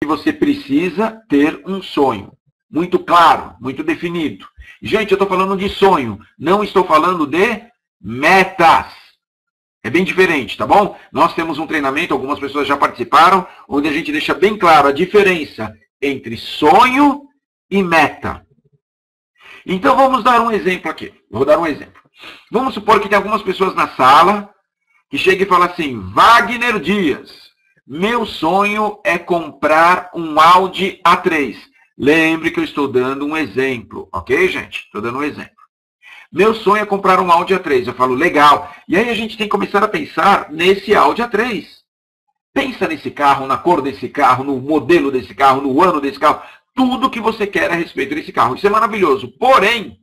você precisa ter um sonho. Muito claro, muito definido. Gente, eu estou falando de sonho, não estou falando de metas. É bem diferente, tá bom? Nós temos um treinamento, algumas pessoas já participaram, onde a gente deixa bem claro a diferença entre sonho e meta. Então, vamos dar um exemplo aqui. Vou dar um exemplo. Vamos supor que tem algumas pessoas na sala que chegam e falam assim, Wagner Dias, meu sonho é comprar um Audi A3. Lembre que eu estou dando um exemplo, ok, gente? Estou dando um exemplo. Meu sonho é comprar um Audi A3. Eu falo, legal. E aí a gente tem que começar a pensar nesse Audi A3. Pensa nesse carro, na cor desse carro, no modelo desse carro, no ano desse carro. Tudo que você quer a respeito desse carro. Isso é maravilhoso. Porém,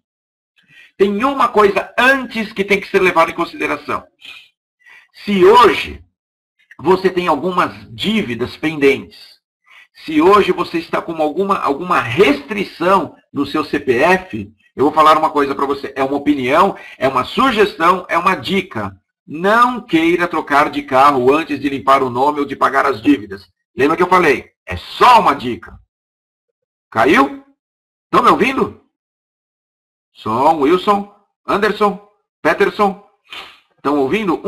tem uma coisa antes que tem que ser levada em consideração. Se hoje você tem algumas dívidas pendentes, se hoje você está com alguma restrição no seu CPF, eu vou falar uma coisa para você. É uma opinião, é uma sugestão, é uma dica. Não queira trocar de carro antes de limpar o nome ou de pagar as dívidas. Lembra que eu falei? É só uma dica. Caiu? Estão me ouvindo? Som, Wilson, Anderson, Peterson. Estão ouvindo?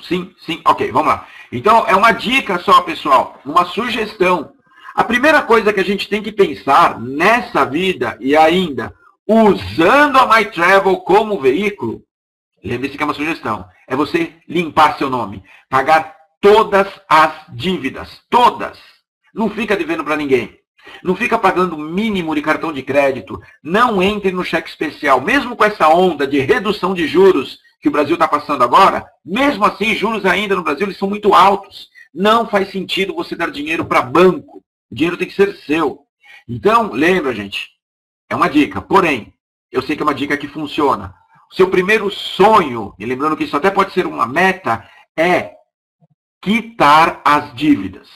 Sim. Ok, vamos lá. Então, é uma dica só, pessoal. Uma sugestão. A primeira coisa que a gente tem que pensar nessa vida, e ainda usando a MyTravel como veículo, lembre-se que é uma sugestão, é você limpar seu nome. Pagar todas as dívidas. Todas. Não fica devendo para ninguém. Não fica pagando o mínimo de cartão de crédito. Não entre no cheque especial. Mesmo com essa onda de redução de juros que o Brasil está passando agora, mesmo assim, juros ainda no Brasil eles são muito altos. Não faz sentido você dar dinheiro para banco. O dinheiro tem que ser seu. Então, lembra, gente, é uma dica. Porém, eu sei que é uma dica que funciona. O seu primeiro sonho, e lembrando que isso até pode ser uma meta, é quitar as dívidas.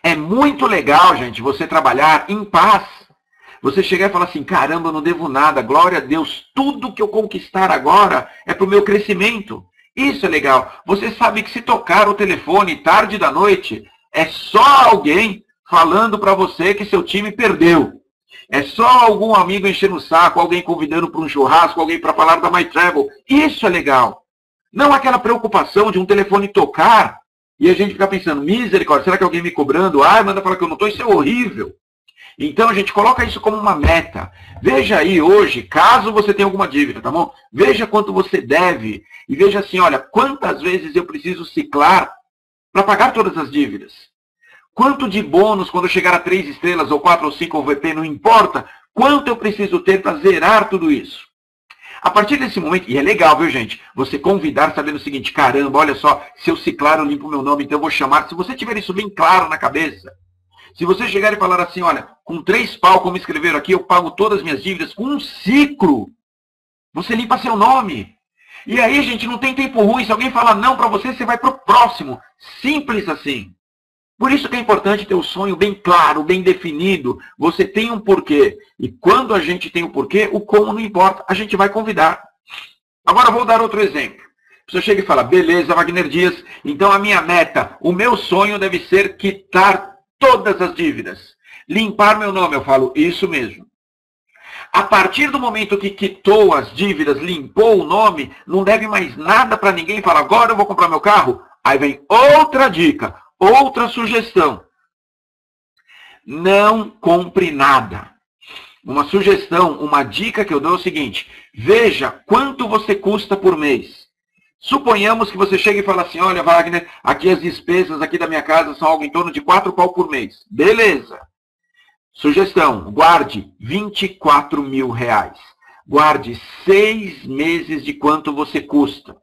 É muito legal, gente, você trabalhar em paz. Você chegar e falar assim, caramba, eu não devo nada, glória a Deus, tudo que eu conquistar agora é para o meu crescimento. Isso é legal. Você sabe que se tocar o telefone tarde da noite, é só alguém falando para você que seu time perdeu. É só algum amigo enchendo o saco, alguém convidando para um churrasco, alguém para falar da MyTravel. Isso é legal. Não aquela preocupação de um telefone tocar e a gente ficar pensando, misericórdia, será que alguém me cobrando? Ai, manda falar que eu não estou, isso é horrível. Então, a gente coloca isso como uma meta. Veja aí hoje, caso você tenha alguma dívida, tá bom? Veja quanto você deve. E veja assim, olha, quantas vezes eu preciso ciclar para pagar todas as dívidas. Quanto de bônus quando eu chegar a 3 estrelas, ou 4 ou 5 ou VP, não importa. Quanto eu preciso ter para zerar tudo isso. A partir desse momento, e é legal, viu, gente? Você convidar sabendo o seguinte, caramba, olha só, se eu ciclar eu limpo o meu nome, então eu vou chamar. Se você tiver isso bem claro na cabeça, se você chegar e falar assim, olha, com 3 pau, como escreveram aqui, eu pago todas as minhas dívidas, com um ciclo, você limpa seu nome. E aí, gente, não tem tempo ruim. Se alguém falar não para você, você vai para o próximo. Simples assim. Por isso que é importante ter o sonho bem claro, bem definido. Você tem um porquê. E quando a gente tem um porquê, o como não importa. A gente vai convidar. Agora, vou dar outro exemplo. A pessoa chega e fala, beleza, Wagner Dias, então a minha meta, o meu sonho deve ser quitar todas as dívidas. Limpar meu nome. Eu falo, isso mesmo. A partir do momento que quitou as dívidas, limpou o nome, não deve mais nada para ninguém. Fala, agora eu vou comprar meu carro. Aí vem outra dica, outra sugestão. Não compre nada. Uma sugestão, uma dica que eu dou é o seguinte. Veja quanto você custa por mês. Suponhamos que você chegue e fala assim, olha, Wagner, aqui as despesas aqui da minha casa são algo em torno de 4 pau por mês. Beleza. Sugestão, guarde 24 mil reais. Guarde 6 meses de quanto você custa.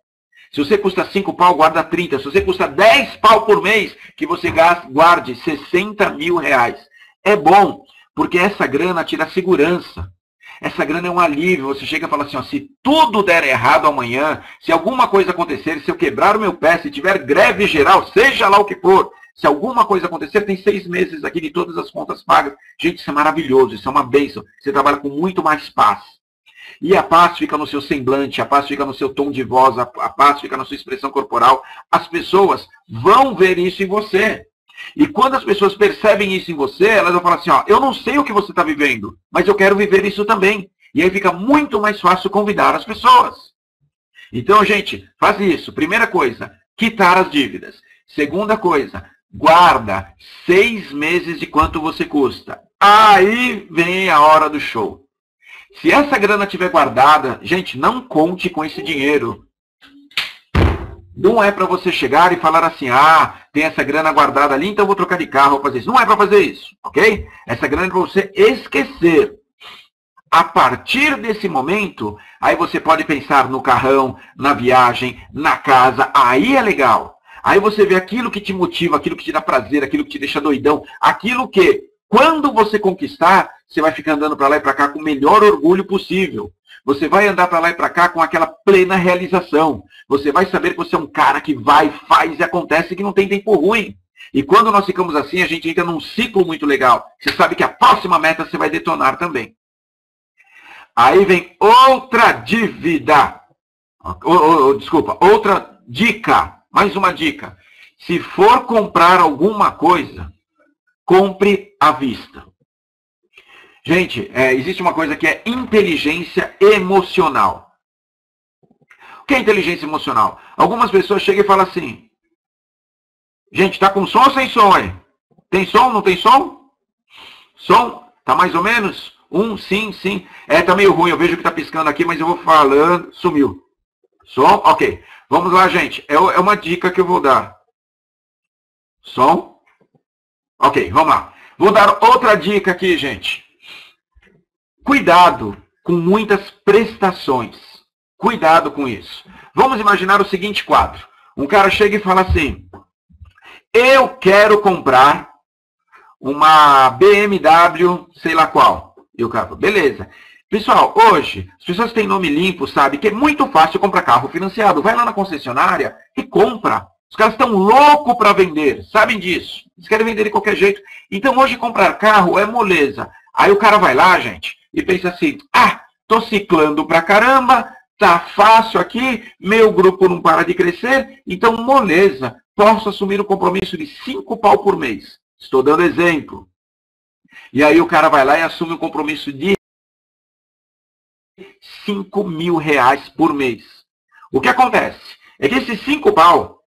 Se você custa 5 pau, guarda 30. Se você custa 10 pau por mês, que você guarde 60 mil reais. É bom, porque essa grana tira segurança. Essa grana é um alívio. Você chega e fala assim, ó, se tudo der errado amanhã, se alguma coisa acontecer, se eu quebrar o meu pé, se tiver greve geral, seja lá o que for, se alguma coisa acontecer, tem 6 meses aqui de todas as contas pagas. Gente, isso é maravilhoso, isso é uma bênção. Você trabalha com muito mais paz. E a paz fica no seu semblante, a paz fica no seu tom de voz, a paz fica na sua expressão corporal. As pessoas vão ver isso em você. E quando as pessoas percebem isso em você, elas vão falar assim, ó, eu não sei o que você está vivendo, mas eu quero viver isso também. E aí fica muito mais fácil convidar as pessoas. Então, gente, faz isso. Primeira coisa, quitar as dívidas. Segunda coisa, guarda 6 meses de quanto você custa. Aí vem a hora do show. Se essa grana estiver guardada, gente, não conte com esse dinheiro. Não é para você chegar e falar assim, ah, tem essa grana guardada ali, então eu vou trocar de carro, vou fazer isso. Não é para fazer isso, ok? Essa grana é para você esquecer. A partir desse momento, aí você pode pensar no carrão, na viagem, na casa, aí é legal. Aí você vê aquilo que te motiva, aquilo que te dá prazer, aquilo que te deixa doidão, aquilo que, quando você conquistar, você vai ficar andando para lá e para cá com o melhor orgulho possível. Você vai andar para lá e para cá com aquela plena realização. Você vai saber que você é um cara que vai, faz e acontece, que não tem tempo ruim. E quando nós ficamos assim, a gente entra num ciclo muito legal. Você sabe que a próxima meta você vai detonar também. Aí vem outra dívida. Desculpa, outra dica. Mais uma dica. Se for comprar alguma coisa, compre à vista. Gente, existe uma coisa que é inteligência emocional. O que é inteligência emocional? Algumas pessoas chegam e falam assim, gente, tá com som ou sem som aí? Tem som, não tem som? Som? Tá mais ou menos? Sim, sim. Tá meio ruim, eu vejo que tá piscando aqui, mas eu vou falando. Sumiu. Som? Ok. Vamos lá, gente. É uma dica que eu vou dar. Som? Ok, vamos lá. Vou dar outra dica aqui, gente. Cuidado com muitas prestações. Cuidado com isso. Vamos imaginar o seguinte quadro. Um cara chega e fala assim, eu quero comprar uma BMW, sei lá qual. E o cara fala, beleza. Pessoal, hoje, as pessoas têm nome limpo, sabe? Que é muito fácil comprar carro financiado. Vai lá na concessionária e compra. Os caras estão loucos para vender, sabem disso. Eles querem vender de qualquer jeito. Então, hoje, comprar carro é moleza. Aí o cara vai lá, gente, e pensa assim, tô ciclando pra caramba, tá fácil aqui, meu grupo não para de crescer, então, moleza, posso assumir um compromisso de 5 pau por mês. Estou dando exemplo. E aí o cara vai lá e assume um compromisso de 5 mil reais por mês. O que acontece? É que esses 5 pau,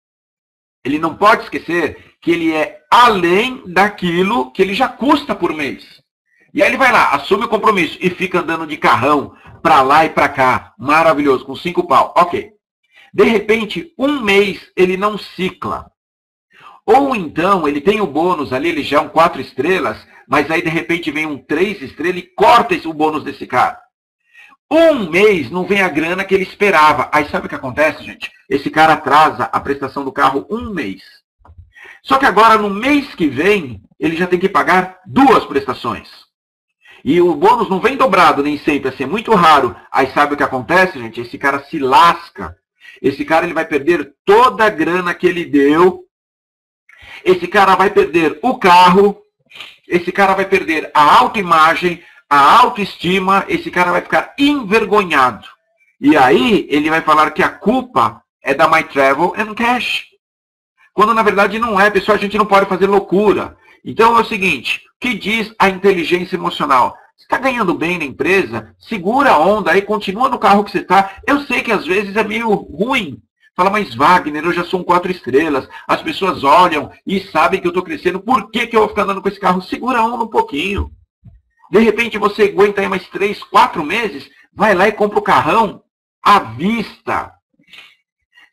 ele não pode esquecer que ele é além daquilo que ele já custa por mês. E aí ele vai lá, assume o compromisso e fica andando de carrão para lá e para cá. Maravilhoso, com 5 pau. Ok. De repente, um mês ele não cicla. Ou então, ele tem o bônus ali, ele já é um 4 estrelas, mas aí de repente vem um 3 estrelas e corta o bônus desse cara. Um mês não vem a grana que ele esperava. Aí sabe o que acontece, gente? Esse cara atrasa a prestação do carro um mês. Só que agora, no mês que vem, ele já tem que pagar 2 prestações. E o bônus não vem dobrado nem sempre, assim, é muito raro. Aí sabe o que acontece, gente? Esse cara se lasca. Esse cara ele vai perder toda a grana que ele deu. Esse cara vai perder o carro. Esse cara vai perder a autoimagem, a autoestima. Esse cara vai ficar envergonhado. E aí ele vai falar que a culpa é da My Travel and Cash. Quando na verdade não é, pessoal, a gente não pode fazer loucura. Então é o seguinte, o que diz a inteligência emocional? Você está ganhando bem na empresa? Segura a onda aí, continua no carro que você está. Eu sei que às vezes é meio ruim. Fala, mas Wagner, eu já sou um 4 estrelas. As pessoas olham e sabem que eu estou crescendo. Por que eu vou ficar andando com esse carro? Segura a onda um pouquinho. De repente você aguenta aí mais 3, 4 meses, vai lá e compra o carrão à vista.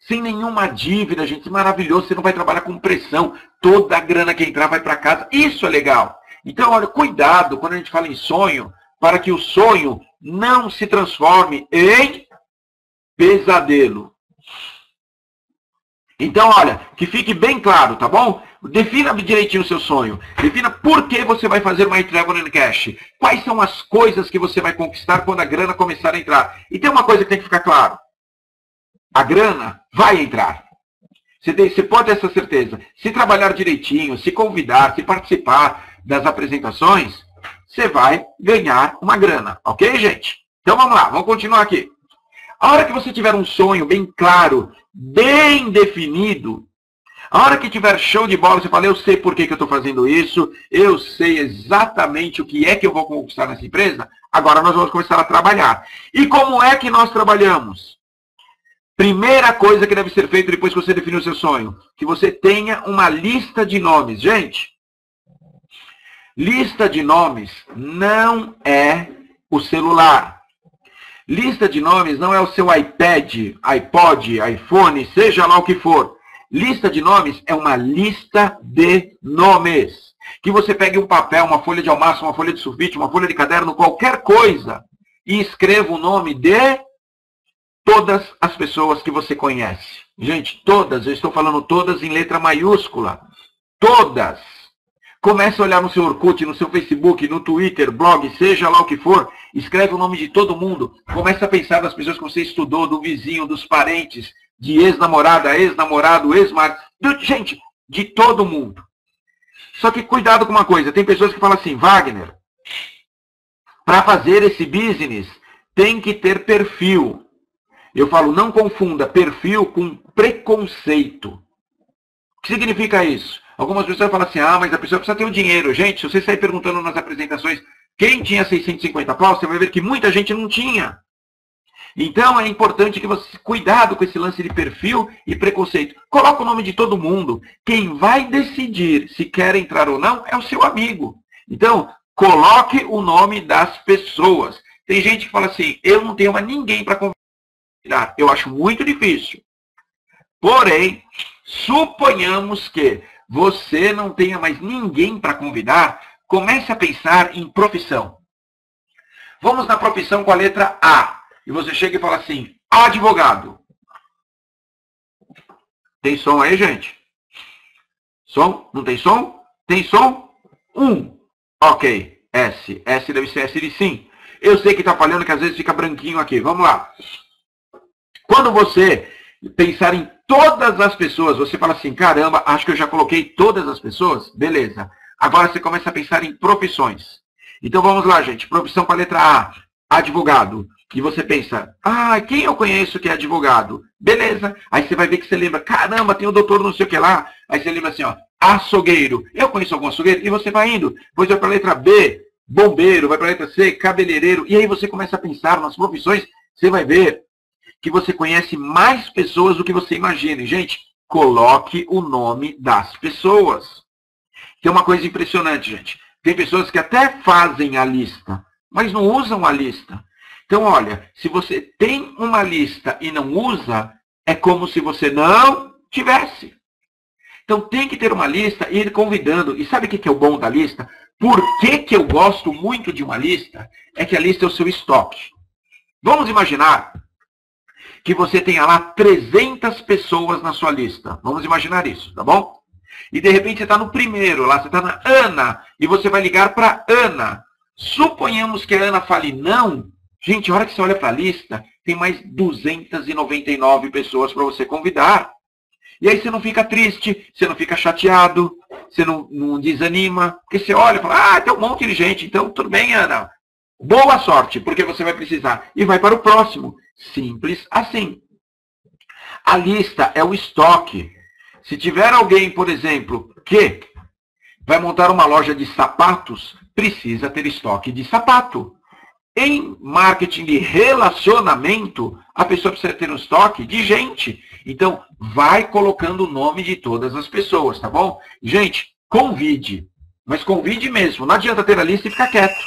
Sem nenhuma dívida, gente, maravilhoso, você não vai trabalhar com pressão, toda a grana que entrar vai para casa, isso é legal. Então, olha, cuidado quando a gente fala em sonho, para que o sonho não se transforme em pesadelo. Então, olha, que fique bem claro, tá bom? Defina direitinho o seu sonho, defina por que você vai fazer uma Travel and Cash, quais são as coisas que você vai conquistar quando a grana começar a entrar. E tem uma coisa que tem que ficar claro. A grana vai entrar. Você pode ter essa certeza. Se trabalhar direitinho, se convidar, se participar das apresentações, você vai ganhar uma grana. Ok, gente? Então vamos lá, vamos continuar aqui. A hora que você tiver um sonho bem claro, bem definido, A hora que tiver show de bola, você fala, eu sei por que eu estou fazendo isso, eu sei exatamente o que é que eu vou conquistar nessa empresa, agora nós vamos começar a trabalhar. E como é que nós trabalhamos? Primeira coisa que deve ser feita depois que você definir o seu sonho, que você tenha uma lista de nomes. Gente, lista de nomes não é o celular. Lista de nomes não é o seu iPad, iPod, iPhone, seja lá o que for. Lista de nomes é uma lista de nomes. Que você pegue um papel, uma folha de almaço, uma folha de sulfite, uma folha de caderno, qualquer coisa, e escreva o nome de todas as pessoas que você conhece. Gente, todas, eu estou falando todas em letra maiúscula. Todas. Comece a olhar no seu Orkut, no seu Facebook, no Twitter, blog, seja lá o que for, escreve o nome de todo mundo. Comece a pensar nas pessoas que você estudou, do vizinho, dos parentes, de ex-namorada, ex-namorado, ex-marido, gente, de todo mundo. Só que cuidado com uma coisa, tem pessoas que falam assim, Wagner, para fazer esse business tem que ter perfil. Eu falo, não confunda perfil com preconceito. O que significa isso? Algumas pessoas falam assim, mas a pessoa precisa ter o dinheiro. Gente, se você sair perguntando nas apresentações quem tinha 650 paus, você vai ver que muita gente não tinha. Então é importante que você cuidado com esse lance de perfil e preconceito. Coloca o nome de todo mundo. Quem vai decidir se quer entrar ou não é o seu amigo. Então, coloque o nome das pessoas. Tem gente que fala assim, eu não tenho mais ninguém para convidar. Eu acho muito difícil. Porém, suponhamos que você não tenha mais ninguém para convidar, comece a pensar em profissão. Vamos na profissão com a letra A. E você chega e fala assim, advogado. Tem som aí, gente? Som? Não tem som? Tem som? Ok. S. S deve ser S de sim. Eu sei que está falhando, que às vezes fica branquinho aqui. Vamos lá. Quando você pensar em todas as pessoas, você fala assim, caramba, acho que eu já coloquei todas as pessoas. Beleza. Agora você começa a pensar em profissões. Então vamos lá, gente. Profissão com a letra A. Advogado. E você pensa, quem eu conheço que é advogado? Beleza. Aí você vai ver que você lembra, caramba, tem o doutor não sei o que lá. Aí você lembra assim, açougueiro. Eu conheço algum açougueiro? E você vai indo. Depois vai para a letra B, bombeiro. Vai para a letra C, cabeleireiro. E aí você começa a pensar nas profissões. Você vai ver que você conhece mais pessoas do que você imagina. E, gente, coloque o nome das pessoas. Tem uma coisa impressionante, gente. Tem pessoas que até fazem a lista, mas não usam a lista. Então, olha, se você tem uma lista e não usa, é como se você não tivesse. Então, tem que ter uma lista e ir convidando. E sabe o que é o bom da lista? Por que eu gosto muito de uma lista? É que a lista é o seu estoque. Vamos imaginar que você tenha lá 300 pessoas na sua lista. Vamos imaginar isso, tá bom? E, de repente, você está no primeiro lá, você está na Ana, e você vai ligar para Ana. Suponhamos que a Ana fale não. Gente, a hora que você olha para a lista, tem mais 299 pessoas para você convidar. E aí você não fica triste, você não fica chateado, você não desanima. Porque você olha e fala, tem um monte de gente, então tudo bem, Ana. Boa sorte, porque você vai precisar. E vai para o próximo. Simples assim. A lista é o estoque. Se tiver alguém, por exemplo, que vai montar uma loja de sapatos, precisa ter estoque de sapato. Em marketing de relacionamento, a pessoa precisa ter um estoque de gente. Então, vai colocando o nome de todas as pessoas, tá bom? Gente, convide. Mas convide mesmo. Não adianta ter a lista e ficar quieto.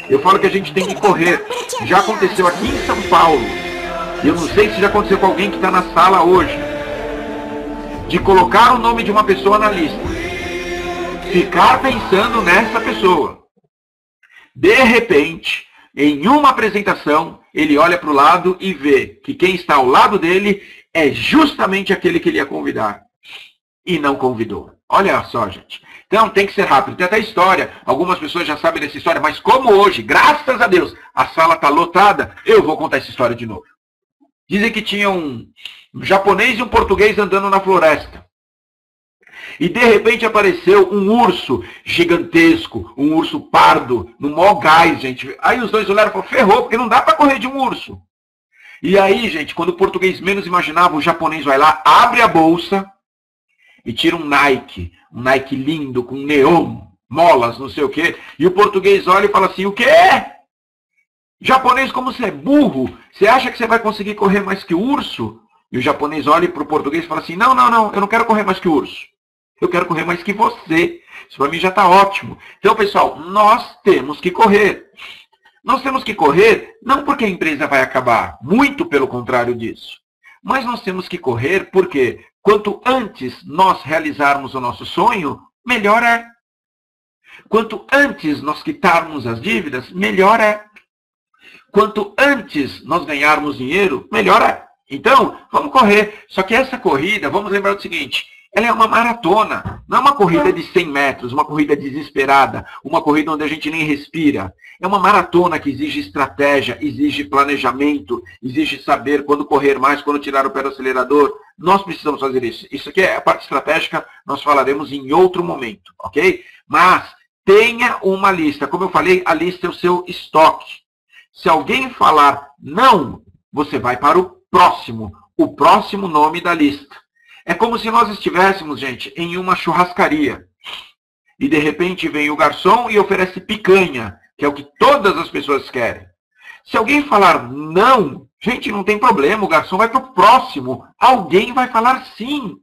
Eu falo que a gente tem que correr. Já aconteceu aqui em São Paulo. Eu não sei se já aconteceu com alguém que está na sala hoje. De colocar o nome de uma pessoa na lista. Ficar pensando nessa pessoa. De repente, em uma apresentação, ele olha para o lado e vê que quem está ao lado dele é justamente aquele que ele ia convidar. E não convidou. Olha só, gente. Então, tem que ser rápido. Tem até história. Algumas pessoas já sabem dessa história, mas como hoje, graças a Deus, a sala está lotada, eu vou contar essa história de novo. Dizem que tinha um japonês e um português andando na floresta. E de repente apareceu um urso gigantesco, um urso pardo, no maior gás, gente. Aí os dois olharam e falaram, ferrou, porque não dá para correr de um urso. E aí, gente, quando o português menos imaginava, o japonês vai lá, abre a bolsa e tira um Nike lindo, com neon, molas, não sei o quê, e o português olha e fala assim, o quê? Japonês, como você é burro, você acha que você vai conseguir correr mais que o urso? E o japonês olha para o português e fala assim, não, eu não quero correr mais que o urso. Eu quero correr mais que você. Isso para mim já está ótimo. Então, pessoal, nós temos que correr. Nós temos que correr não porque a empresa vai acabar, muito pelo contrário disso. Mas nós temos que correr porque quanto antes nós realizarmos o nosso sonho, melhor é. Quanto antes nós quitarmos as dívidas, melhor é. Quanto antes nós ganharmos dinheiro, melhor é. Então, vamos correr. Só que essa corrida, vamos lembrar do seguinte, ela é uma maratona. Não é uma corrida de 100 metros, uma corrida desesperada, uma corrida onde a gente nem respira. É uma maratona que exige estratégia, exige planejamento, exige saber quando correr mais, quando tirar o pé do acelerador. Nós precisamos fazer isso. Isso aqui é a parte estratégica, nós falaremos em outro momento, ok? Mas tenha uma lista. Como eu falei, a lista é o seu estoque. Se alguém falar não, você vai para o próximo nome da lista. É como se nós estivéssemos, gente, em uma churrascaria. E de repente vem o garçom e oferece picanha, que é o que todas as pessoas querem. Se alguém falar não, gente, não tem problema, o garçom vai para o próximo. Alguém vai falar sim.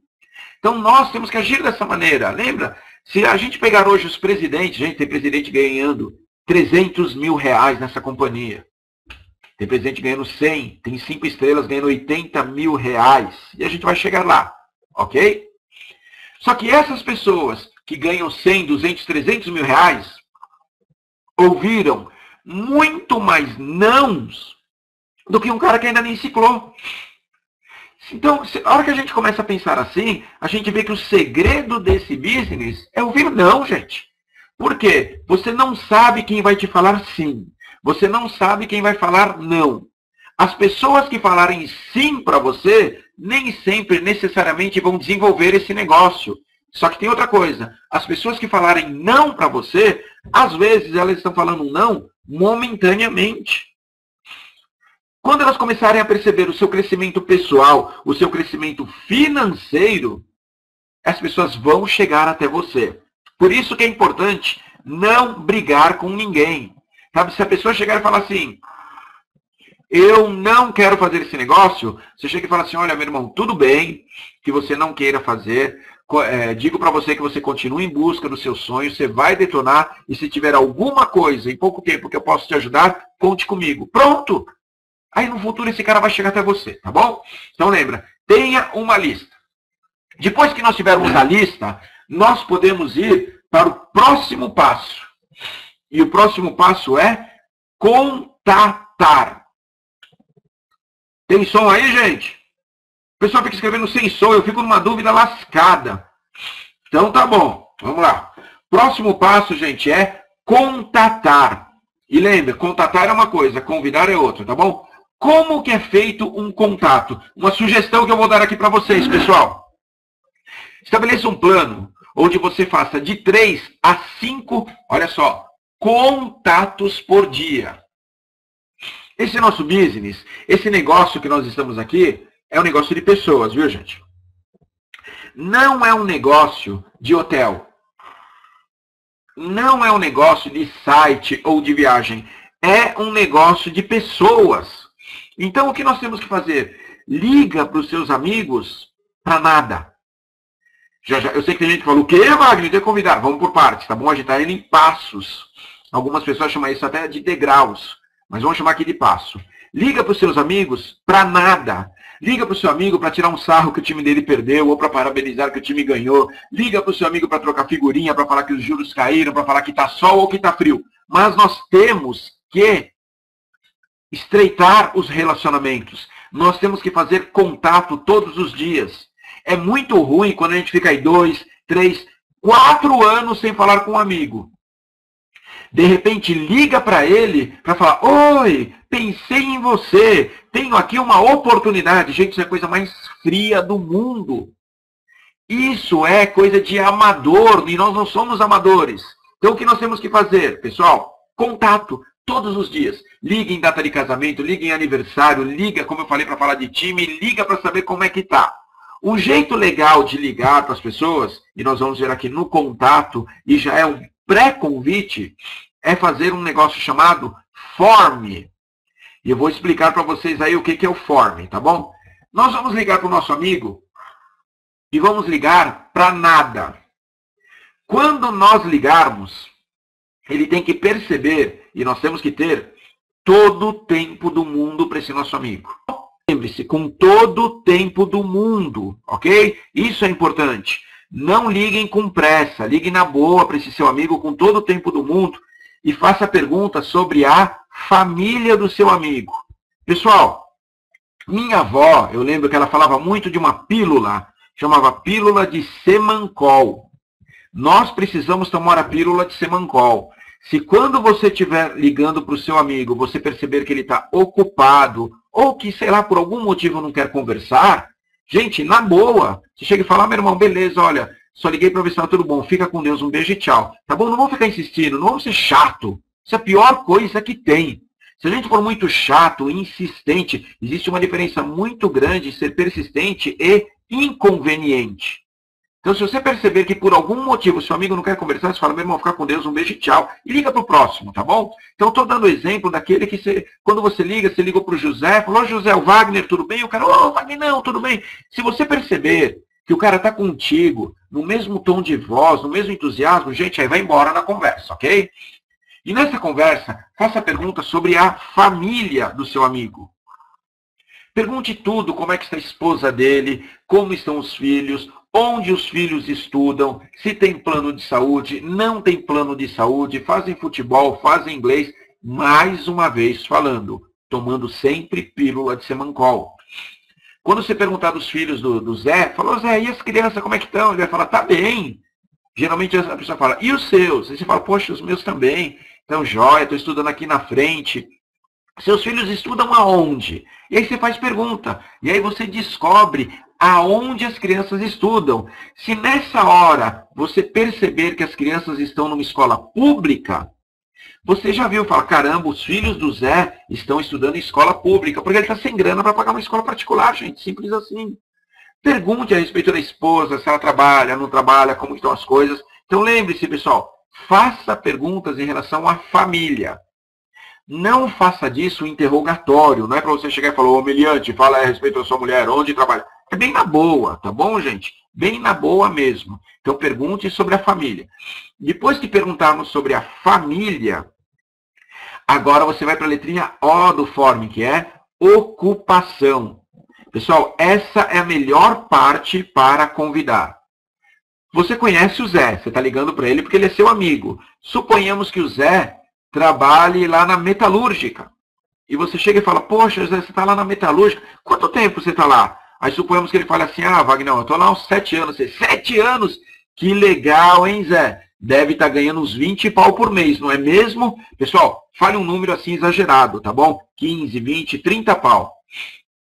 Então nós temos que agir dessa maneira. Lembra? Se a gente pegar hoje os presidentes, gente, tem presidente ganhando 300 mil reais nessa companhia. Tem presidente ganhando 100, tem 5 estrelas ganhando 80 mil reais. E a gente vai chegar lá, ok? Só que essas pessoas que ganham 100, 200, 300 mil reais, ouviram muito mais nãos do que um cara que ainda nem ciclou. Então, a hora que a gente começa a pensar assim, a gente vê que o segredo desse business é ouvir não, gente. Por quê? Você não sabe quem vai te falar sim. Você não sabe quem vai falar não. As pessoas que falarem sim para você, nem sempre necessariamente vão desenvolver esse negócio. Só que tem outra coisa. As pessoas que falarem não para você, às vezes elas estão falando não momentaneamente. Quando elas começarem a perceber o seu crescimento pessoal, o seu crescimento financeiro, as pessoas vão chegar até você. Por isso que é importante não brigar com ninguém. Sabe, se a pessoa chegar e falar assim, eu não quero fazer esse negócio, você chega e fala assim, olha, meu irmão, tudo bem que você não queira fazer, digo para você que você continue em busca do seu sonho, você vai detonar, e se tiver alguma coisa em pouco tempo que eu posso te ajudar, conte comigo. Pronto! Aí no futuro esse cara vai chegar até você, tá bom? Então lembra, tenha uma lista. Depois que nós tivermos a lista, nós podemos ir para o próximo passo. E o próximo passo é contatar. Tem som aí, gente? O pessoal fica escrevendo sem som, eu fico numa dúvida lascada. Então tá bom, vamos lá. Próximo passo, gente, é contatar. E lembra, contatar é uma coisa, convidar é outra, tá bom? Como que é feito um contato? Uma sugestão que eu vou dar aqui para vocês, pessoal. Estabeleça um plano onde você faça de 3 a 5, olha só, contatos por dia. Esse nosso business, esse negócio que nós estamos aqui, é um negócio de pessoas, viu, gente? Não é um negócio de hotel. Não é um negócio de site ou de viagem. É um negócio de pessoas. Então, o que nós temos que fazer? Liga para os seus amigos para nada. Já, eu sei que tem gente que fala, o quê, Wagner? Tem que convidar. Vamos por partes, tá bom? A gente está indo em passos. Algumas pessoas chamam isso até de degraus. Mas vamos chamar aqui de passo. Liga para os seus amigos para nada. Liga para o seu amigo para tirar um sarro que o time dele perdeu ou para parabenizar que o time ganhou. Liga para o seu amigo para trocar figurinha, para falar que os juros caíram, para falar que está sol ou que está frio. Mas nós temos que estreitar os relacionamentos. Nós temos que fazer contato todos os dias. É muito ruim quando a gente fica aí 2, 3, 4 anos sem falar com um amigo. De repente liga para ele para falar, oi, pensei em você, tenho aqui uma oportunidade. Gente, isso é a coisa mais fria do mundo. Isso é coisa de amador, e nós não somos amadores. Então o que nós temos que fazer, pessoal? Contato todos os dias. Liga em data de casamento, liga em aniversário, liga, como eu falei, para falar de time, liga para saber como é que tá. Um jeito legal de ligar para as pessoas, e nós vamos ver aqui no contato, e já é um pré-convite, é fazer um negócio chamado form. E eu vou explicar para vocês aí o que é o form, tá bom? Nós vamos ligar para o nosso amigo e vamos ligar para nada. Quando nós ligarmos, ele tem que perceber, e nós temos que ter todo o tempo do mundo para esse nosso amigo. Lembre-se, com todo o tempo do mundo, ok? Isso é importante. Não liguem com pressa, liguem na boa para esse seu amigo com todo o tempo do mundo e faça perguntas sobre a família do seu amigo. Pessoal, minha avó, eu lembro que ela falava muito de uma pílula, chamava pílula de Semancol. Nós precisamos tomar a pílula de Semancol. Se quando você estiver ligando para o seu amigo, você perceber que ele está ocupado, ou que, sei lá, por algum motivo não quer conversar, gente, na boa, você chega e fala, meu irmão, beleza, olha, só liguei para ver se está tudo bom, fica com Deus, um beijo e tchau. Tá bom? Não vamos ficar insistindo, não vamos ser chato. Isso é a pior coisa que tem. Se a gente for muito chato, insistente, existe uma diferença muito grande em ser persistente e inconveniente. Então, se você perceber que por algum motivo seu amigo não quer conversar, você fala, meu irmão, fica com Deus, um beijo e tchau. E liga para o próximo, tá bom? Então, estou dando o exemplo daquele que, quando você ligou para o José, falou, José, o Wagner, tudo bem? O cara, Wagner, não, tudo bem. Se você perceber que o cara está contigo, no mesmo tom de voz, no mesmo entusiasmo, gente, aí vai embora na conversa, ok? E nessa conversa, faça perguntas sobre a família do seu amigo. Pergunte tudo, como é que está a esposa dele, como estão os filhos, onde os filhos estudam, se tem plano de saúde, não tem plano de saúde, fazem futebol, fazem inglês, mais uma vez falando, tomando sempre pílula de Semancol. Quando você perguntar dos filhos do Zé, falou, Zé, e as crianças, como é que estão? Ele vai falar, tá bem. Geralmente a pessoa fala, e os seus? Aí você fala, poxa, os meus também. Então, jóia, estou estudando aqui na frente. Seus filhos estudam aonde? E aí você faz pergunta. E aí você descobre aonde as crianças estudam. Se nessa hora você perceber que as crianças estão numa escola pública, você já viu, fala, caramba, os filhos do Zé estão estudando em escola pública, porque ele está sem grana para pagar uma escola particular, gente, simples assim. Pergunte a respeito da esposa, se ela trabalha, não trabalha, como estão as coisas. Então lembre-se, pessoal, faça perguntas em relação à família. Não faça disso um interrogatório, não é para você chegar e falar, ô meliante, fala a respeito da sua mulher, onde trabalha. É bem na boa, tá bom, gente? Bem na boa mesmo. Então pergunte sobre a família. Depois que perguntarmos sobre a família, agora você vai para a letrinha O do form, que é ocupação. Pessoal, essa é a melhor parte para convidar. Você conhece o Zé, você está ligando para ele porque ele é seu amigo. Suponhamos que o Zé trabalhe lá na metalúrgica. E você chega e fala, poxa, Zé, você está lá na metalúrgica. Quanto tempo você está lá? Aí suponhamos que ele fale assim, Wagner, eu estou lá há uns 7 anos. 7 anos? Que legal, hein, Zé? Deve estar ganhando uns 20 pau por mês, não é mesmo? Pessoal, fale um número assim exagerado, tá bom? 15, 20, 30 pau.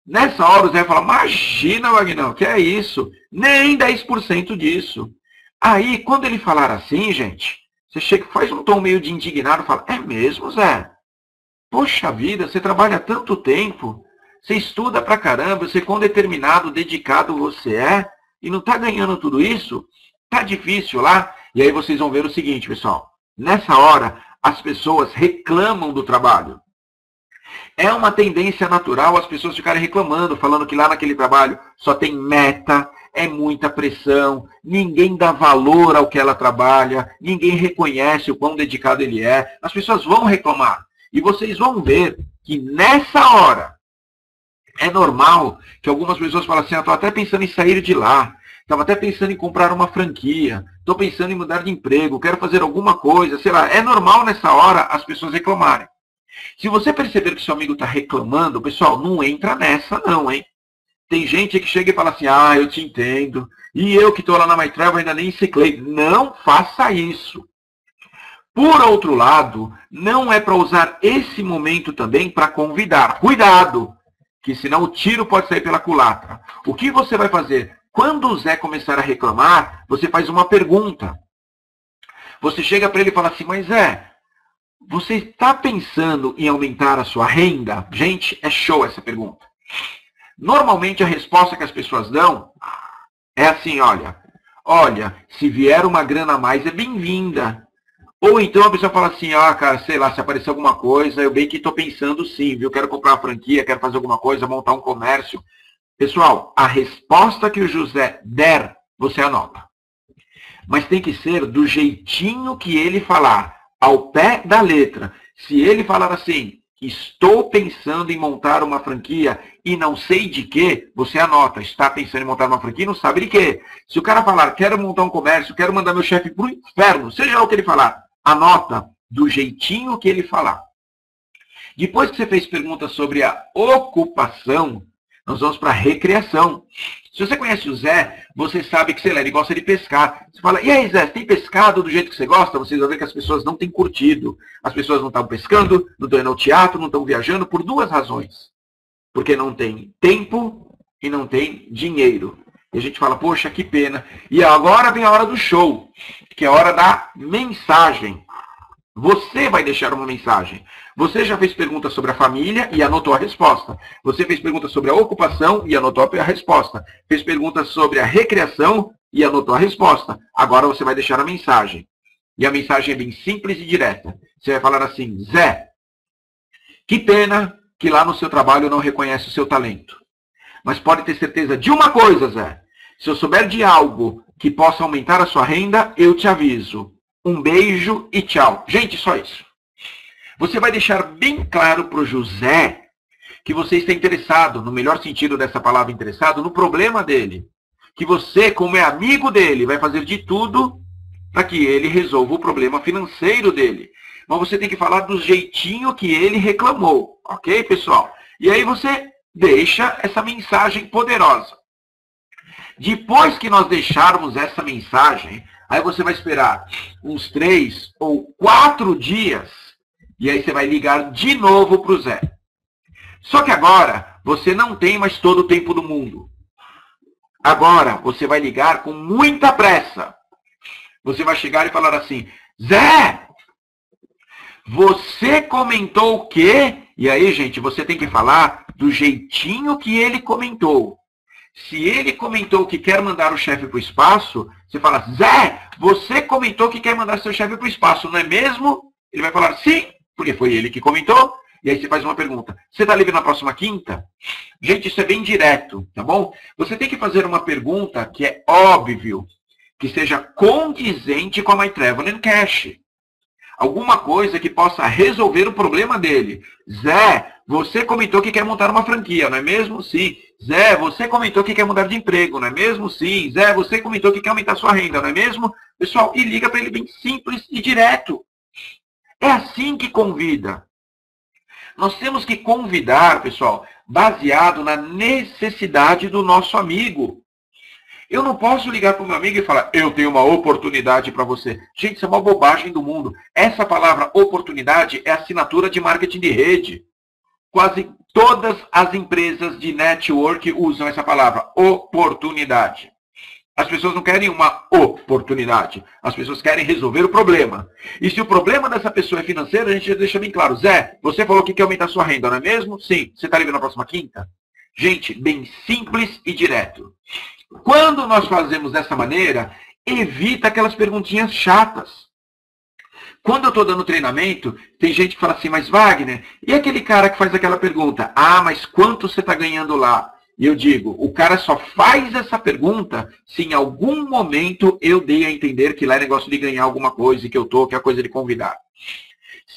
Nessa hora o Zé fala, imagina, Wagner, que é isso? Nem 10% disso. Aí, quando ele falar assim, gente, você chega, faz um tom meio de indignado e fala, é mesmo, Zé? Poxa vida, você trabalha tanto tempo, você estuda pra caramba, você quão determinado, dedicado você é, e não está ganhando tudo isso? Tá difícil lá? E aí vocês vão ver o seguinte, pessoal. Nessa hora, as pessoas reclamam do trabalho. É uma tendência natural as pessoas ficarem reclamando, falando que lá naquele trabalho só tem meta, é muita pressão, ninguém dá valor ao que ela trabalha, ninguém reconhece o quão dedicado ele é. As pessoas vão reclamar. E vocês vão ver que nessa hora, é normal que algumas pessoas falem assim, estou até pensando em sair de lá, estava até pensando em comprar uma franquia, estou pensando em mudar de emprego, quero fazer alguma coisa, sei lá. É normal nessa hora as pessoas reclamarem. Se você perceber que seu amigo está reclamando, pessoal, não entra nessa não, hein? Tem gente que chega e fala assim, eu te entendo, e eu que estou lá na MyTravel ainda nem ciclei. Não faça isso. Por outro lado, não é para usar esse momento também para convidar. Cuidado, que senão o tiro pode sair pela culatra. O que você vai fazer? Quando o Zé começar a reclamar, você faz uma pergunta. Você chega para ele e fala assim, mas Zé, você está pensando em aumentar a sua renda? Gente, é show essa pergunta. Normalmente a resposta que as pessoas dão é assim, olha, se vier uma grana a mais é bem-vinda. Ou então a pessoa fala assim, cara, sei lá, se aparecer alguma coisa, eu bem que estou pensando sim, viu? Quero comprar uma franquia, quero fazer alguma coisa, montar um comércio. Pessoal, a resposta que o José der, você anota. Mas tem que ser do jeitinho que ele falar, ao pé da letra. Se ele falar assim, estou pensando em montar uma franquia e não sei de quê, você anota. Está pensando em montar uma franquia e não sabe de quê. Se o cara falar, quero montar um comércio, quero mandar meu chefe para o inferno, seja lá o que ele falar, anota do jeitinho que ele falar. Depois que você fez perguntas sobre a ocupação, nós vamos para a recreação. Se você conhece o Zé, você sabe que, sei lá, ele gosta de pescar. Você fala, e aí, Zé, você tem pescado do jeito que você gosta? Vocês vão ver que as pessoas não têm curtido. As pessoas não estão pescando, não estão indo ao teatro, não estão viajando por duas razões. Porque não tem tempo e não tem dinheiro. E a gente fala, poxa, que pena. E agora vem a hora do show, que é a hora da mensagem. Você vai deixar uma mensagem. Você já fez perguntas sobre a família e anotou a resposta. Você fez perguntas sobre a ocupação e anotou a resposta. Fez perguntas sobre a recreação e anotou a resposta. Agora você vai deixar a mensagem. E a mensagem é bem simples e direta. Você vai falar assim, Zé, que pena que lá no seu trabalho não reconhece o seu talento. Mas pode ter certeza de uma coisa, Zé. Se eu souber de algo que possa aumentar a sua renda, eu te aviso. Um beijo e tchau. Gente, só isso. Você vai deixar bem claro para o José que você está interessado, no melhor sentido dessa palavra interessado, no problema dele. Que você, como é amigo dele, vai fazer de tudo para que ele resolva o problema financeiro dele. Mas você tem que falar do jeitinho que ele reclamou. Ok, pessoal? E aí você deixa essa mensagem poderosa. Depois que nós deixarmos essa mensagem, aí você vai esperar uns 3 ou 4 dias e aí você vai ligar de novo para o Zé. Só que agora você não tem mais todo o tempo do mundo. Agora você vai ligar com muita pressa. Você vai chegar e falar assim, Zé, você comentou o quê? E aí, gente, você tem que falar do jeitinho que ele comentou. Se ele comentou que quer mandar o chefe para o espaço, você fala, Zé, você comentou que quer mandar seu chefe para o espaço, não é mesmo? Ele vai falar, sim, porque foi ele que comentou. E aí você faz uma pergunta, você está livre na próxima quinta? Gente, isso é bem direto, tá bom? Você tem que fazer uma pergunta que é óbvio, que seja condizente com a My Travel and Cash. Alguma coisa que possa resolver o problema dele. Zé, você comentou que quer montar uma franquia, não é mesmo? Sim. Zé, você comentou que quer mudar de emprego, não é mesmo? Sim. Zé, você comentou que quer aumentar sua renda, não é mesmo? Pessoal, e liga para ele bem simples e direto. É assim que convida. Nós temos que convidar, pessoal, baseado na necessidade do nosso amigo. Eu não posso ligar para o meu amigo e falar, eu tenho uma oportunidade para você. Gente, isso é uma bobagem do mundo. Essa palavra oportunidade é assinatura de marketing de rede. Quase todas as empresas de network usam essa palavra, oportunidade. As pessoas não querem uma oportunidade. As pessoas querem resolver o problema. E se o problema dessa pessoa é financeiro, a gente já deixa bem claro. Zé, você falou que quer aumentar sua renda, não é mesmo? Sim. Você está livre na próxima quinta? Gente, bem simples e direto. Quando nós fazemos dessa maneira, evita aquelas perguntinhas chatas. Quando eu estou dando treinamento, tem gente que fala assim, mas Wagner, e aquele cara que faz aquela pergunta? Ah, mas quanto você está ganhando lá? E eu digo, o cara só faz essa pergunta se em algum momento eu dei a entender que lá é negócio de ganhar alguma coisa e que eu estou, que é a coisa de convidar.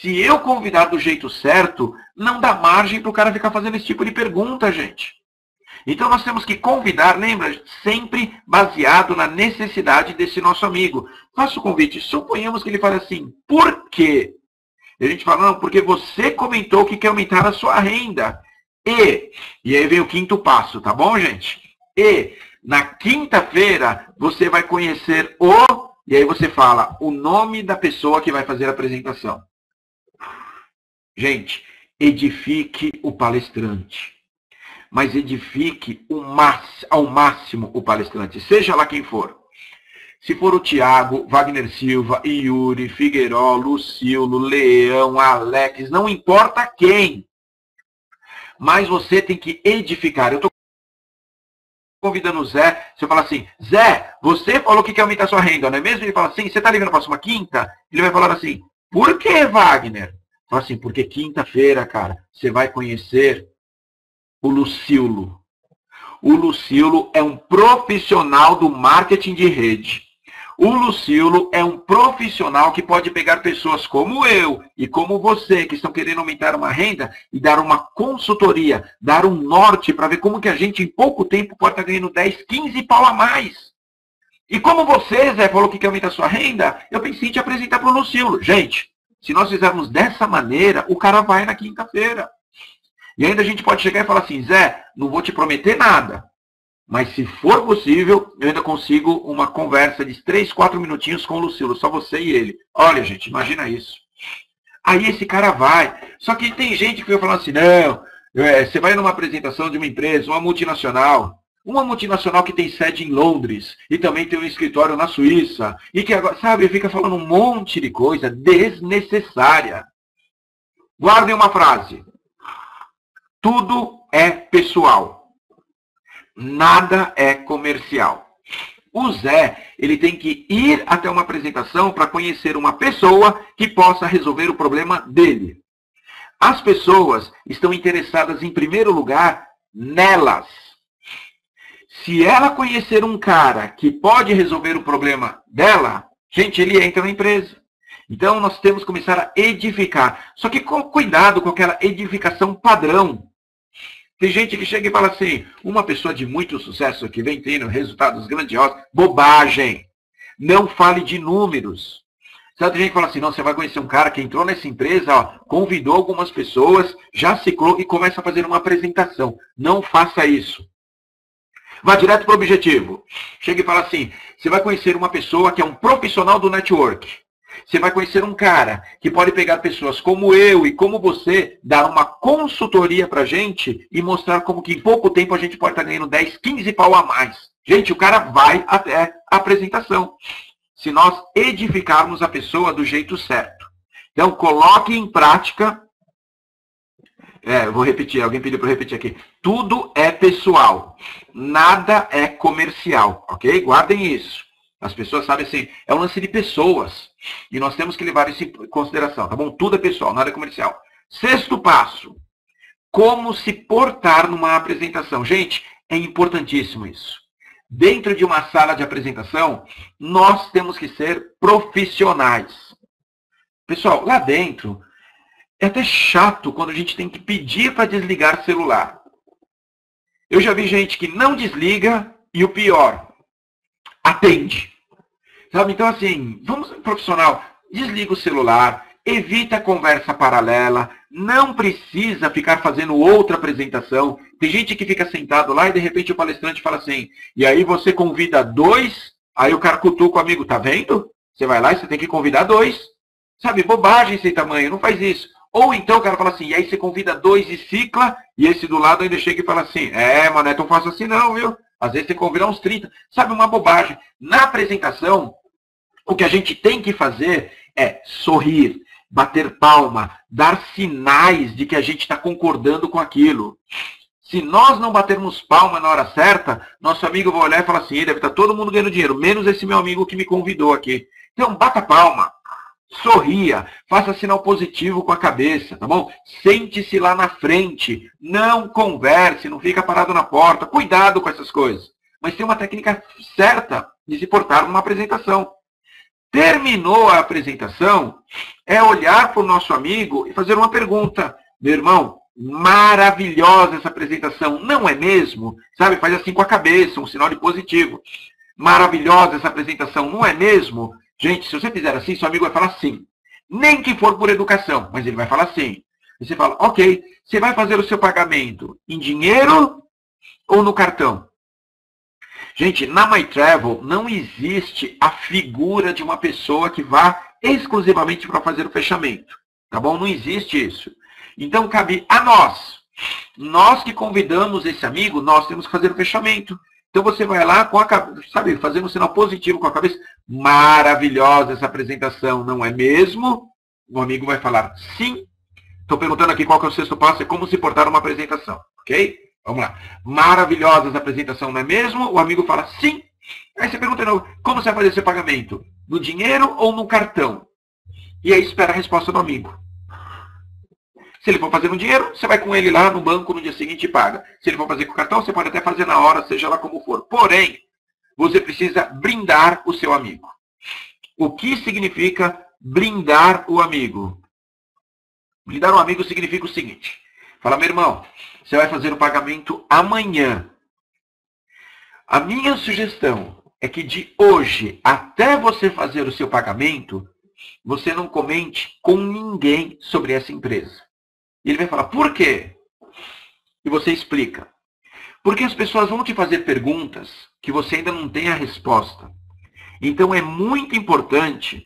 Se eu convidar do jeito certo, não dá margem para o cara ficar fazendo esse tipo de pergunta, gente. Então nós temos que convidar, lembra, sempre baseado na necessidade desse nosso amigo. Faça o convite, suponhamos que ele fale assim, por quê? E a gente fala, não, porque você comentou que quer aumentar a sua renda. E aí vem o quinto passo, tá bom, gente? E na quinta-feira você vai conhecer e aí você fala o nome da pessoa que vai fazer a apresentação. Gente, edifique o palestrante. Mas edifique ao máximo o palestrante, seja lá quem for. Se for o Tiago, Wagner Silva, Yuri, Figueiró, Lucilo, Leão, Alex, não importa quem. Mas você tem que edificar. Eu estou convidando o Zé, se eu falar assim, Zé, você falou que quer aumentar sua renda, não é mesmo? Ele fala assim, você está livre na próxima quinta? Ele vai falar assim, por que, Wagner? Fala assim, porque quinta-feira, cara, você vai conhecer o Lucilo. O Lucilo é um profissional do marketing de rede. O Lucilo é um profissional que pode pegar pessoas como eu e como você, que estão querendo aumentar uma renda e dar uma consultoria, dar um norte para ver como que a gente em pouco tempo pode estar ganhando 10, 15 pau a mais. E como você, Zé, falou que quer aumentar sua renda, eu pensei em te apresentar para o Lucilo. Gente, se nós fizermos dessa maneira, o cara vai na quinta-feira. E ainda a gente pode chegar e falar assim, Zé, não vou te prometer nada. Mas se for possível, eu ainda consigo uma conversa de 3, 4 minutinhos com o Lucilo, só você e ele. Olha, gente, imagina isso. Aí esse cara vai. Só que tem gente que vai falar assim, não, você vai numa apresentação de uma empresa, uma multinacional que tem sede em Londres e também tem um escritório na Suíça, e que agora, sabe, fica falando um monte de coisa desnecessária. Guardem uma frase. Tudo é pessoal. Nada é comercial. O Zé, ele tem que ir até uma apresentação para conhecer uma pessoa que possa resolver o problema dele. As pessoas estão interessadas, em primeiro lugar, nelas. Se ela conhecer um cara que pode resolver o problema dela, gente, ele entra na empresa. Então, nós temos que começar a edificar. Só que com cuidado com aquela edificação padrão. Tem gente que chega e fala assim, uma pessoa de muito sucesso que vem tendo resultados grandiosos, bobagem. Não fale de números. Sabe, tem gente que fala assim, não, você vai conhecer um cara que entrou nessa empresa, ó, convidou algumas pessoas, já ciclou e começa a fazer uma apresentação. Não faça isso. Vá direto para o objetivo. Chega e fala assim, você vai conhecer uma pessoa que é um profissional do network. Você vai conhecer um cara que pode pegar pessoas como eu e como você, dar uma consultoria para a gente e mostrar como que em pouco tempo a gente pode estar ganhando 10, 15 pau a mais. Gente, o cara vai até a apresentação. Se nós edificarmos a pessoa do jeito certo. Então, coloque em prática. Eu vou repetir, alguém pediu para eu repetir aqui. Tudo é pessoal. Nada é comercial, ok? Guardem isso. As pessoas sabem assim, é um lance de pessoas. E nós temos que levar isso em consideração, tá bom? Tudo é pessoal, nada é comercial. Sexto passo. Como se portar numa apresentação. Gente, é importantíssimo isso. Dentro de uma sala de apresentação, nós temos que ser profissionais. Pessoal, lá dentro, é até chato quando a gente tem que pedir para desligar o celular. Eu já vi gente que não desliga e o pior, atende. Sabe? Então, assim, vamos, profissional, desliga o celular, evita a conversa paralela, não precisa ficar fazendo outra apresentação. Tem gente que fica sentado lá e, de repente, o palestrante fala assim, e aí você convida 2, aí o cara cutuca o amigo, tá vendo? Você vai lá e você tem que convidar 2. Sabe? Bobagem sem tamanho, não faz isso. Ou então o cara fala assim, e aí você convida 2 e cicla, e esse do lado ainda chega e fala assim, mas não é tão fácil assim não, viu? Às vezes tem que convidar uns 30. Sabe, uma bobagem. Na apresentação, o que a gente tem que fazer é sorrir, bater palma, dar sinais de que a gente está concordando com aquilo. Se nós não batermos palma na hora certa, nosso amigo vai olhar e falar assim, deve estar todo mundo ganhando dinheiro, menos esse meu amigo que me convidou aqui. Então, bata palma. Sorria, faça sinal positivo com a cabeça, tá bom? Sente-se lá na frente, não converse, não fica parado na porta, cuidado com essas coisas. Mas tem uma técnica certa de se portar numa apresentação. Terminou a apresentação, é olhar para o nosso amigo e fazer uma pergunta. Meu irmão, maravilhosa essa apresentação, não é mesmo? Sabe, faz assim com a cabeça, um sinal de positivo. Maravilhosa essa apresentação, não é mesmo? Gente, se você fizer assim, seu amigo vai falar sim. Nem que for por educação, mas ele vai falar sim. E você fala, ok, você vai fazer o seu pagamento em dinheiro ou no cartão? Gente, na MyTravel não existe a figura de uma pessoa que vá exclusivamente para fazer o fechamento. Tá bom? Não existe isso. Então, cabe a nós. Nós que convidamos esse amigo, nós temos que fazer o fechamento. Então você vai lá com a cabeça, sabe, fazendo um sinal positivo com a cabeça. Maravilhosa essa apresentação, não é mesmo? O amigo vai falar sim. Estou perguntando aqui qual que é o sexto passo, é como se portar uma apresentação, ok? Vamos lá. Maravilhosa essa apresentação, não é mesmo? O amigo fala sim. Aí você pergunta de novo, como você vai fazer seu pagamento? No dinheiro ou no cartão? E aí espera a resposta do amigo. Se ele for fazer no dinheiro, você vai com ele lá no banco no dia seguinte e paga. Se ele for fazer com o cartão, você pode até fazer na hora, seja lá como for. Porém, você precisa blindar o seu amigo. O que significa blindar o amigo? Blindar o amigo significa o seguinte. Fala, meu irmão, você vai fazer o pagamento amanhã. A minha sugestão é que de hoje até você fazer o seu pagamento, você não comente com ninguém sobre essa empresa. E ele vai falar, por quê? E você explica. Porque as pessoas vão te fazer perguntas que você ainda não tem a resposta. Então é muito importante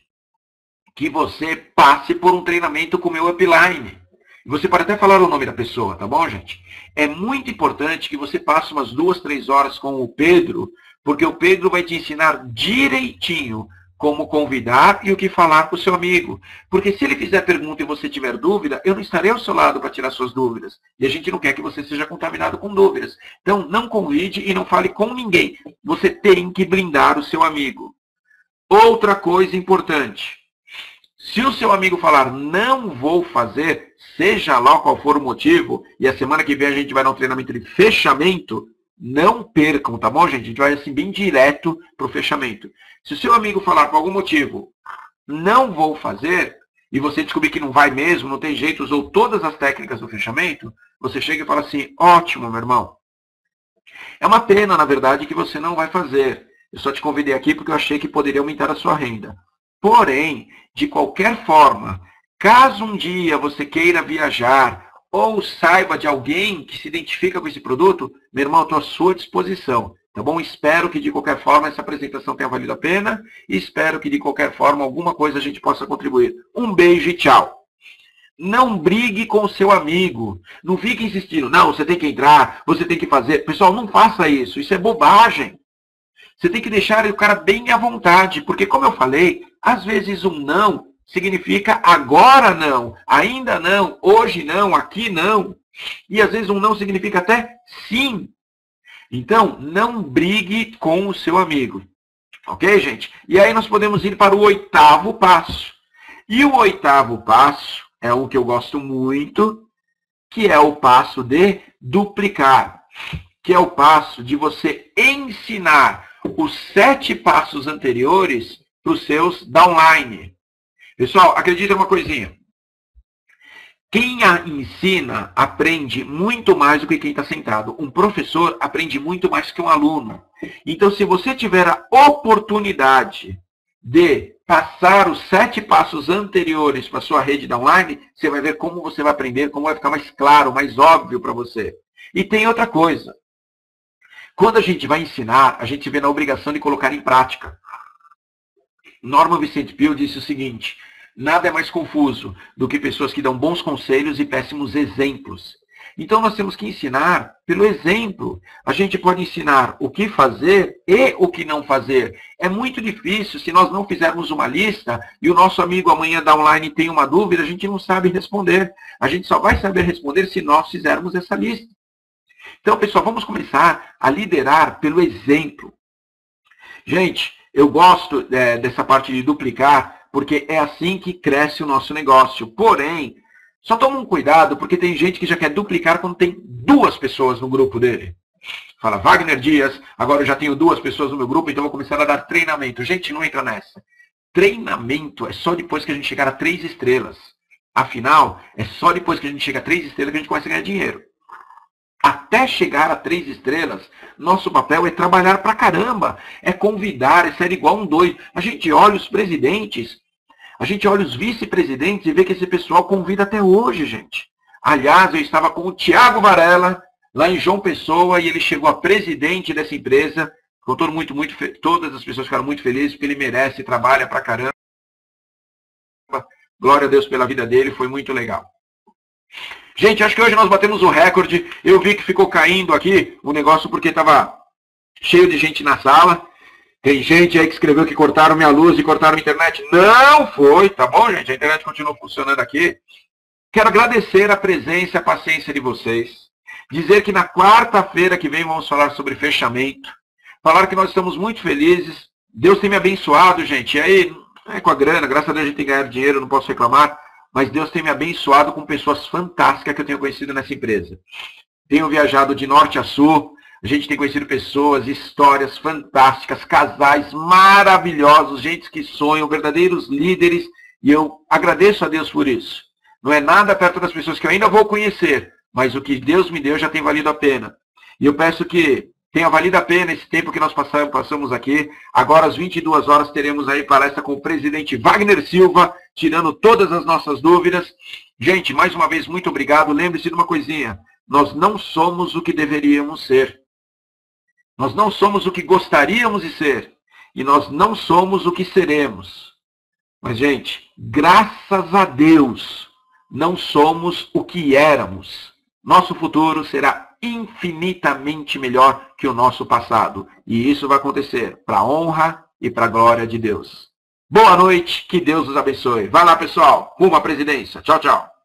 que você passe por um treinamento com o meu upline. Você pode até falar o nome da pessoa, tá bom, gente? É muito importante que você passe umas 2, 3 horas com o Pedro, porque o Pedro vai te ensinar direitinho como convidar e o que falar para o seu amigo. Porque se ele fizer pergunta e você tiver dúvida, eu não estarei ao seu lado para tirar suas dúvidas. E a gente não quer que você seja contaminado com dúvidas. Então, não convide e não fale com ninguém. Você tem que blindar o seu amigo. Outra coisa importante. Se o seu amigo falar, não vou fazer, seja lá qual for o motivo, e a semana que vem a gente vai dar um treinamento de fechamento, não percam, tá bom, gente? A gente vai assim bem direto para o fechamento. Se o seu amigo falar por algum motivo, não vou fazer, e você descobrir que não vai mesmo, não tem jeito, usou todas as técnicas do fechamento, você chega e fala assim, ótimo, meu irmão. É uma pena, na verdade, que você não vai fazer. Eu só te convidei aqui porque eu achei que poderia aumentar a sua renda. Porém, de qualquer forma, caso um dia você queira viajar ou saiba de alguém que se identifica com esse produto, meu irmão, eu estou à sua disposição. Tá bom? Espero que de qualquer forma essa apresentação tenha valido a pena e espero que de qualquer forma alguma coisa a gente possa contribuir. Um beijo e tchau. Não brigue com o seu amigo. Não fique insistindo. Não, você tem que entrar, você tem que fazer. Pessoal, não faça isso. Isso é bobagem. Você tem que deixar o cara bem à vontade. Porque, como eu falei, às vezes um não significa agora não, ainda não, hoje não, aqui não. E às vezes um não significa até sim. Então, não brigue com o seu amigo. Ok, gente? E aí nós podemos ir para o 8º passo. E o 8º passo é um que eu gosto muito, que é o passo de duplicar. Que é o passo de você ensinar os 7 passos anteriores para os seus downline. Pessoal, acredita uma coisinha. Quem ensina aprende muito mais do que quem está sentado. Um professor aprende muito mais que um aluno. Então, se você tiver a oportunidade de passar os 7 passos anteriores para a sua rede downline, você vai ver como você vai aprender, como vai ficar mais claro, mais óbvio para você. E tem outra coisa. Quando a gente vai ensinar, a gente se vê na obrigação de colocar em prática. Norman Vincent Peale disse o seguinte: nada é mais confuso do que pessoas que dão bons conselhos e péssimos exemplos. Então nós temos que ensinar pelo exemplo. A gente pode ensinar o que fazer e o que não fazer. É muito difícil se nós não fizermos uma lista e o nosso amigo amanhã da online tem uma dúvida, a gente não sabe responder. A gente só vai saber responder se nós fizermos essa lista. Então, pessoal, vamos começar a liderar pelo exemplo. Gente, eu gosto dessa parte de duplicar, porque é assim que cresce o nosso negócio. Porém, só toma um cuidado, porque tem gente que já quer duplicar quando tem 2 pessoas no grupo dele. Fala, Wagner Dias, agora eu já tenho 2 pessoas no meu grupo, então vou começar a dar treinamento. Gente, não entra nessa. Treinamento é só depois que a gente chegar a 3 estrelas. Afinal, é só depois que a gente chega a 3 estrelas que a gente começa a ganhar dinheiro. Até chegar a 3 estrelas, nosso papel é trabalhar pra caramba, é convidar, é ser igual um doido. A gente olha os presidentes, a gente olha os vice-presidentes e vê que esse pessoal convida até hoje, gente. Aliás, eu estava com o Thiago Varela, lá em João Pessoa, e ele chegou a presidente dessa empresa. Todas as pessoas ficaram muito felizes, porque ele merece, trabalha pra caramba. Glória a Deus pela vida dele, foi muito legal. Gente, acho que hoje nós batemos o recorde. Eu vi que ficou caindo aqui o negócio porque estava cheio de gente na sala. Tem gente aí que escreveu que cortaram minha luz e cortaram a internet. Não foi, tá bom, gente? A internet continua funcionando aqui. Quero agradecer a presença e a paciência de vocês. Dizer que na quarta-feira que vem vamos falar sobre fechamento. Falar que nós estamos muito felizes. Deus tem me abençoado, gente. E aí, com a grana, graças a Deus a gente tem ganhado dinheiro, não posso reclamar. Mas Deus tem me abençoado com pessoas fantásticas que eu tenho conhecido nessa empresa. Tenho viajado de norte a sul. A gente tem conhecido pessoas, histórias fantásticas, casais maravilhosos, gente que sonham, verdadeiros líderes. E eu agradeço a Deus por isso. Não é nada perto das pessoas que eu ainda vou conhecer, mas o que Deus me deu já tem valido a pena. E eu peço que tenha valido a pena esse tempo que nós passamos aqui. Agora, às 22 horas, teremos aí palestra com o presidente Wagner Silva, tirando todas as nossas dúvidas. Gente, mais uma vez, muito obrigado. Lembre-se de uma coisinha. Nós não somos o que deveríamos ser. Nós não somos o que gostaríamos de ser. E nós não somos o que seremos. Mas, gente, graças a Deus, não somos o que éramos. Nosso futuro será infinitamente melhor que o nosso passado. E isso vai acontecer para a honra e para a glória de Deus. Boa noite, que Deus os abençoe. Vai lá, pessoal, rumo à presidência. Tchau, tchau.